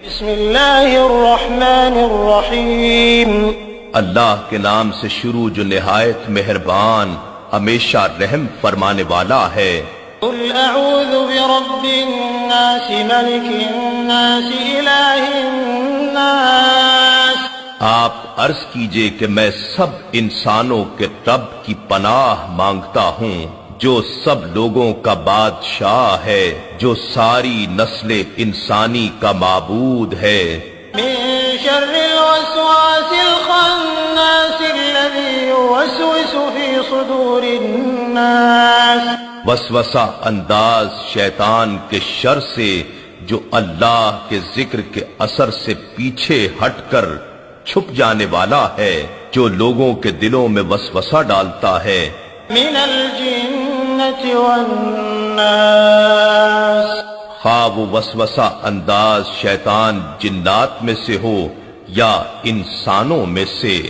بسم اللہ الرحمن الرحیم اللہ کے نام سے شروع جو نہایت مہربان ہمیشہ رحم فرمانے والا ہے۔ قل اعوذ برب الناس ملک الناس الہ الناس، آپ عرض کیجئے کہ میں سب انسانوں کے رب کی پناہ مانگتا ہوں جو سب لوگوں کا بادشاہ ہے، جو ساری نسل انسانی کا معبود ہے۔ من شر الوسواس الخناس الذي يوسوس في صدور الناس، وسوسہ انداز شیطان کے شر سے جو اللہ کے ذکر کے اثر سے پیچھے ہٹ کر چھپ جانے والا ہے، جو لوگوں کے دلوں میں وسوسہ ڈالتا ہے۔ من الجنة والناس، خواہ وہ وسوسہ انداز شیطان جنات میں سے ہو یا انسانوں میں سے۔